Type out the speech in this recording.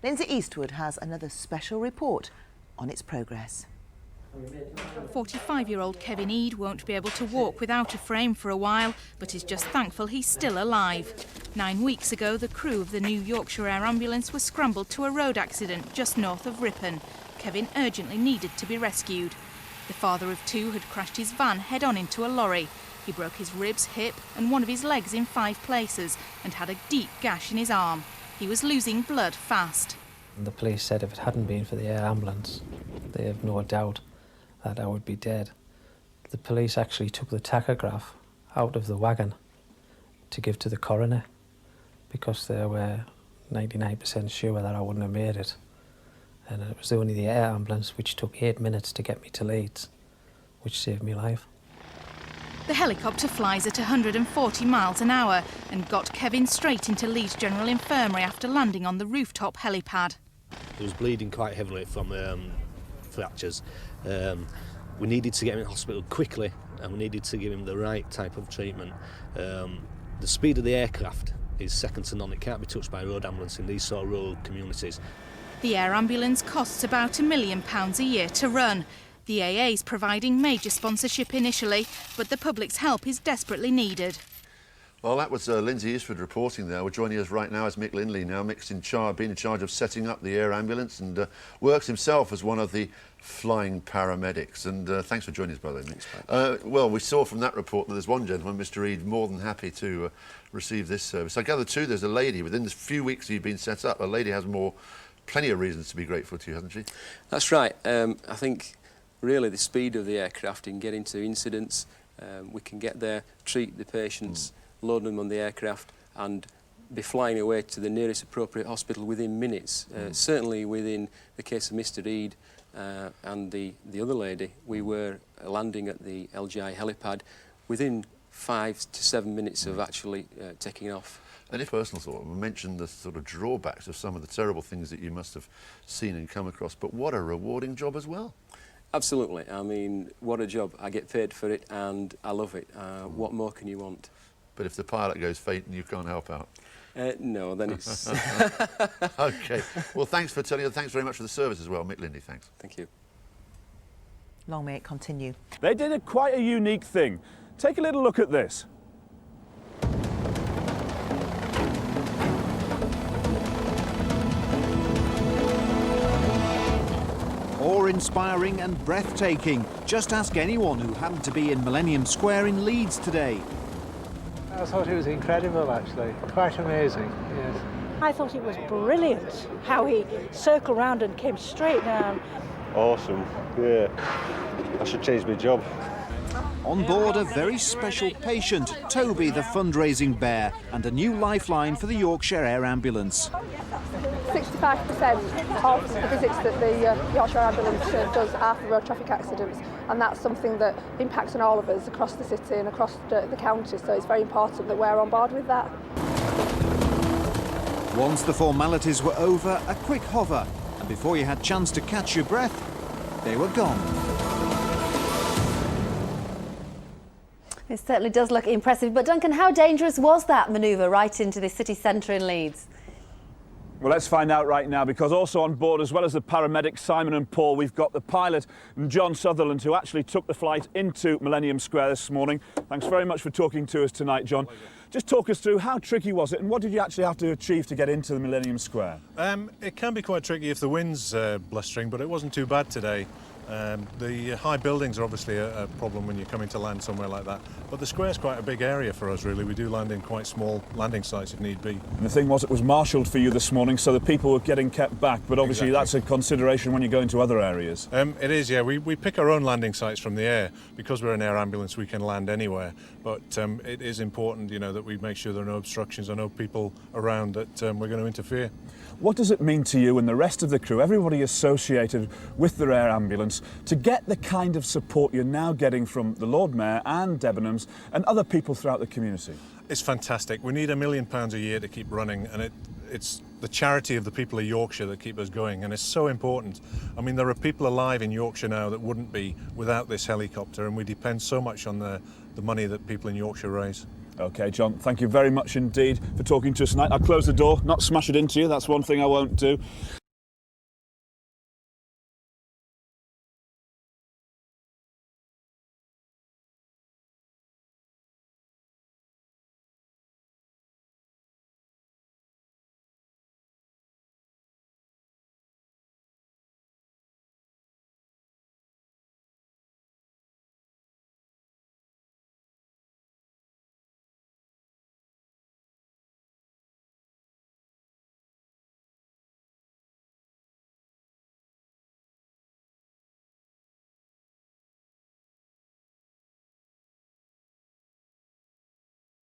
Lindsay Eastwood has another special report on its progress. 45-year-old Kevin Eade won't be able to walk without a frame for a while, but is just thankful he's still alive. 9 weeks ago, the crew of the new Yorkshire Air Ambulance was scrambled to a road accident just north of Ripon. Kevin urgently needed to be rescued. The father of two had crashed his van head-on into a lorry. He broke his ribs, hip and one of his legs in 5 places and had a deep gash in his arm. He was losing blood fast. The police said if it hadn't been for the air ambulance, they have no doubt that I would be dead. The police actually took the tachograph out of the wagon to give to the coroner because they were 99% sure that I wouldn't have made it. And it was only the air ambulance which took 8 minutes to get me to Leeds, which saved me life. The helicopter flies at 140 miles an hour and got Kevin straight into Leeds General Infirmary after landing on the rooftop helipad. He was bleeding quite heavily from fractures. We needed to get him in hospital quickly and we needed to give him the right type of treatment. The speed of the aircraft is second to none. It can't be touched by a road ambulance in these sort of rural communities. The air ambulance costs about £1 million a year to run. The AA's providing major sponsorship initially, but the public's help is desperately needed. Well, that was Lindsay Eastwood reporting there. We're joining us right now is Mick Lindley. Now, Mick's been in charge of setting up the air ambulance and works himself as one of the flying paramedics. And thanks for joining us, by the way, Mick. Well, we saw from that report that there's one gentleman, Mr. Eade, more than happy to receive this service. I gather, too, there's a lady. Within the few weeks you've been set up, a lady has plenty of reasons to be grateful to you, hasn't she? That's right. I think really the speed of the aircraft in getting to incidents, we can get there, treat the patients, load them on the aircraft and be flying away to the nearest appropriate hospital within minutes. Certainly within the case of Mr. Eade and the other lady, we were landing at the LGI helipad within 5 to 7 minutes of actually taking off. And if personal thought, we mentioned the sort of drawbacks of some of the terrible things that you must have seen and come across, but what a rewarding job as well. Absolutely. I mean, what a job. I get paid for it and I love it. What more can you want? But if the pilot goes fainting, you can't help out. No, then it's... OK. Well, thanks for telling us. Thanks very much for the service as well. Mick Lindley, thanks. Thank you. Long may it continue. They did quite a unique thing. Take a little look at this. Awe-inspiring and breathtaking. Just ask anyone who happened to be in Millennium Square in Leeds today. I thought it was incredible, actually. Quite amazing, yes. I thought it was brilliant how he circled round and came straight down. Awesome, yeah. I should change my job. On board a very special patient, Toby the fundraising bear, and a new lifeline for the Yorkshire Air Ambulance. 65% of the visits that the Yorkshire Air Ambulance does are for road traffic accidents, and that's something that impacts on all of us across the city and across the county, so it's very important that we're on board with that. Once the formalities were over, a quick hover, and before you had a chance to catch your breath, they were gone. It certainly does look impressive. But Duncan, how dangerous was that manoeuvre right into the city centre in Leeds? Well, let's find out right now, because also on board, as well as the paramedics Simon and Paul, we've got the pilot, John Sutherland, who actually took the flight into Millennium Square this morning. Thanks very much for talking to us tonight, John. Just talk us through how tricky was it and what did you actually have to achieve to get into the Millennium Square? It can be quite tricky if the wind's blustering, but it wasn't too bad today. The high buildings are obviously a problem when you're coming to land somewhere like that, but the square's quite a big area for us, really. We do land in quite small landing sites if need be. And the thing was, it was marshalled for you this morning, so the people were getting kept back, but obviously that's a consideration when you go into other areas. It is, yeah. We pick our own landing sites from the air. Because we're an air ambulance, we can land anywhere, but it is important, you know, that we make sure there are no obstructions or no people around that we're going to interfere. What does it mean to you and the rest of the crew, everybody associated with the air ambulance, to get the kind of support you're now getting from the Lord Mayor and Debenhams and other people throughout the community? It's fantastic. We need £1 million a year to keep running, and it's the charity of the people of Yorkshire that keep us going, and it's so important. I mean, there are people alive in Yorkshire now that wouldn't be without this helicopter, and we depend so much on the money that people in Yorkshire raise. OK, John, thank you very much indeed for talking to us tonight. I'll close the door, not smash it into you, that's one thing I won't do.